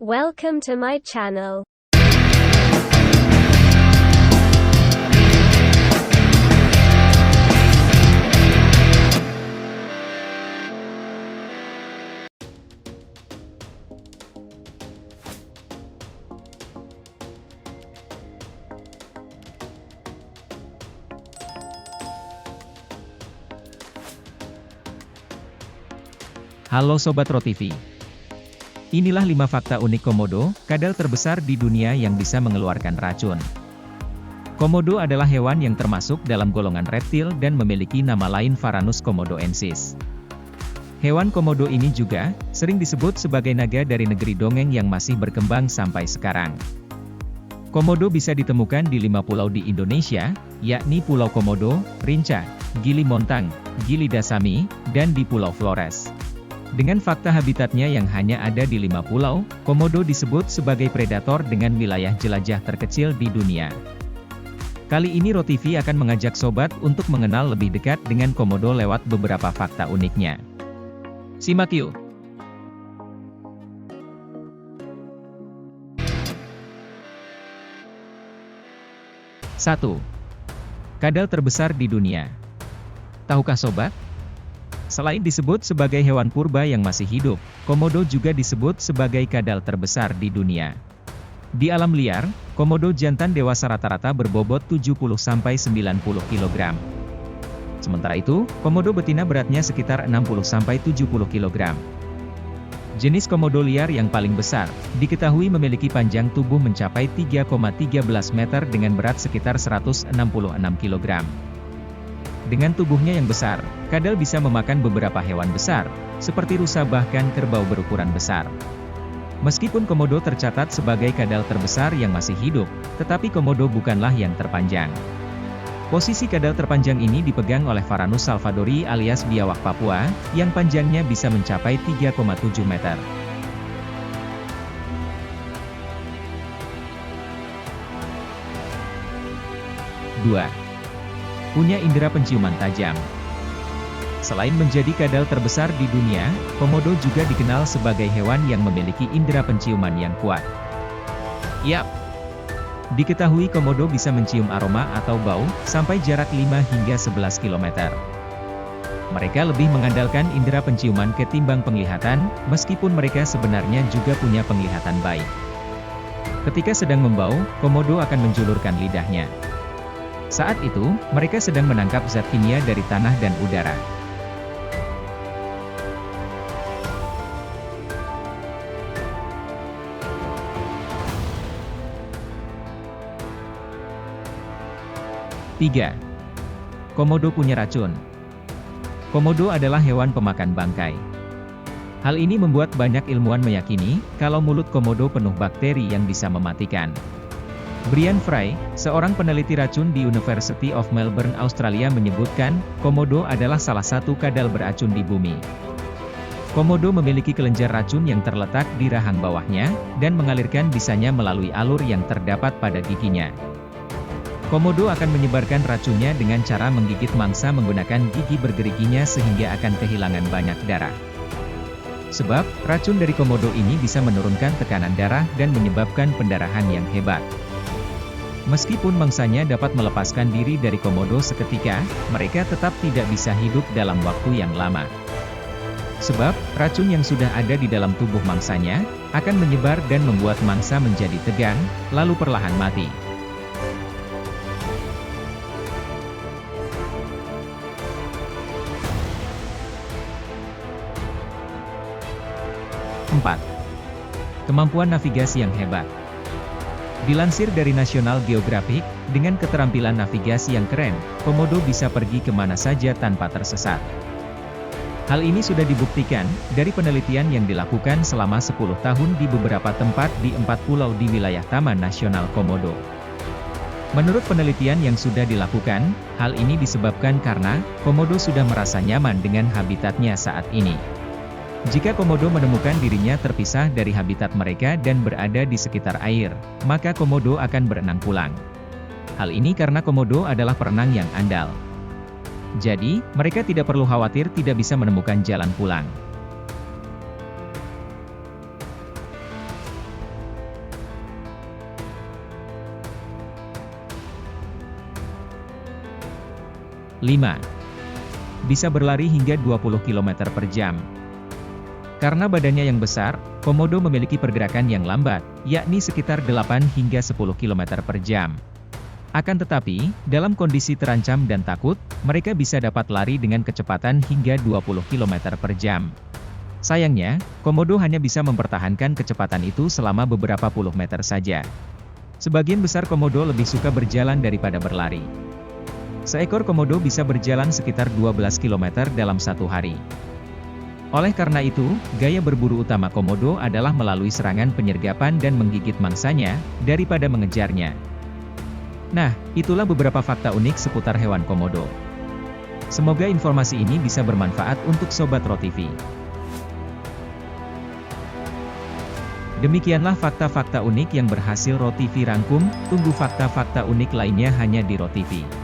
Welcome to my channel. Halo Sobat RoTV. Inilah 5 fakta unik komodo, kadal terbesar di dunia yang bisa mengeluarkan racun. Komodo adalah hewan yang termasuk dalam golongan reptil dan memiliki nama lain Varanus komodoensis. Hewan komodo ini juga sering disebut sebagai naga dari negeri dongeng yang masih berkembang sampai sekarang. Komodo bisa ditemukan di 5 pulau di Indonesia, yakni Pulau Komodo, Rinca, Gili Montang, Gili Dasami, dan di Pulau Flores. Dengan fakta habitatnya yang hanya ada di 5 pulau, komodo disebut sebagai predator dengan wilayah jelajah terkecil di dunia. Kali ini RoTV akan mengajak sobat untuk mengenal lebih dekat dengan komodo lewat beberapa fakta uniknya. Simak yuk! 1. Kadal terbesar di dunia. Tahukah sobat? Selain disebut sebagai hewan purba yang masih hidup, komodo juga disebut sebagai kadal terbesar di dunia. Di alam liar, komodo jantan dewasa rata-rata berbobot 70-90 kg. Sementara itu, komodo betina beratnya sekitar 60-70 kg. Jenis komodo liar yang paling besar, diketahui memiliki panjang tubuh mencapai 3,13 meter dengan berat sekitar 166 kg. Dengan tubuhnya yang besar, kadal bisa memakan beberapa hewan besar, seperti rusa bahkan kerbau berukuran besar. Meskipun komodo tercatat sebagai kadal terbesar yang masih hidup, tetapi komodo bukanlah yang terpanjang. Posisi kadal terpanjang ini dipegang oleh Varanus salvadori alias biawak Papua, yang panjangnya bisa mencapai 3,7 meter. Dua. Punya indera penciuman tajam. Selain menjadi kadal terbesar di dunia, komodo juga dikenal sebagai hewan yang memiliki indera penciuman yang kuat. Yap, diketahui komodo bisa mencium aroma atau bau, sampai jarak 5 hingga 11 km. Mereka lebih mengandalkan indera penciuman ketimbang penglihatan, meskipun mereka sebenarnya juga punya penglihatan baik. Ketika sedang membau, komodo akan menjulurkan lidahnya. Saat itu, mereka sedang menangkap zat kimia dari tanah dan udara. Tiga. Komodo punya racun. Komodo adalah hewan pemakan bangkai. Hal ini membuat banyak ilmuwan meyakini, kalau mulut komodo penuh bakteri yang bisa mematikan. Brian Fry, seorang peneliti racun di University of Melbourne, Australia menyebutkan, komodo adalah salah satu kadal beracun di bumi. Komodo memiliki kelenjar racun yang terletak di rahang bawahnya, dan mengalirkan bisanya melalui alur yang terdapat pada giginya. Komodo akan menyebarkan racunnya dengan cara menggigit mangsa menggunakan gigi bergeriginya sehingga akan kehilangan banyak darah. Sebab, racun dari komodo ini bisa menurunkan tekanan darah dan menyebabkan pendarahan yang hebat. Meskipun mangsanya dapat melepaskan diri dari komodo seketika, mereka tetap tidak bisa hidup dalam waktu yang lama. Sebab, racun yang sudah ada di dalam tubuh mangsanya, akan menyebar dan membuat mangsa menjadi tegang, lalu perlahan mati. Empat. Kemampuan navigasi yang hebat. Dilansir dari National Geographic, dengan keterampilan navigasi yang keren, komodo bisa pergi kemana saja tanpa tersesat. Hal ini sudah dibuktikan, dari penelitian yang dilakukan selama 10 tahun di beberapa tempat di 4 pulau di wilayah Taman Nasional Komodo. Menurut penelitian yang sudah dilakukan, hal ini disebabkan karena, komodo sudah merasa nyaman dengan habitatnya saat ini. Jika komodo menemukan dirinya terpisah dari habitat mereka dan berada di sekitar air, maka komodo akan berenang pulang. Hal ini karena komodo adalah perenang yang andal. Jadi, mereka tidak perlu khawatir tidak bisa menemukan jalan pulang. 5. Bisa berlari hingga 20 km per jam. Karena badannya yang besar, komodo memiliki pergerakan yang lambat, yakni sekitar 8 hingga 10 km per jam. Akan tetapi, dalam kondisi terancam dan takut, mereka bisa dapat lari dengan kecepatan hingga 20 km per jam. Sayangnya, komodo hanya bisa mempertahankan kecepatan itu selama beberapa puluh meter saja. Sebagian besar komodo lebih suka berjalan daripada berlari. Seekor komodo bisa berjalan sekitar 12 km dalam satu hari. Oleh karena itu, gaya berburu utama komodo adalah melalui serangan penyergapan dan menggigit mangsanya, daripada mengejarnya. Nah, itulah beberapa fakta unik seputar hewan komodo. Semoga informasi ini bisa bermanfaat untuk Sobat RoTV. Demikianlah fakta-fakta unik yang berhasil RoTV rangkum, tunggu fakta-fakta unik lainnya hanya di RoTV.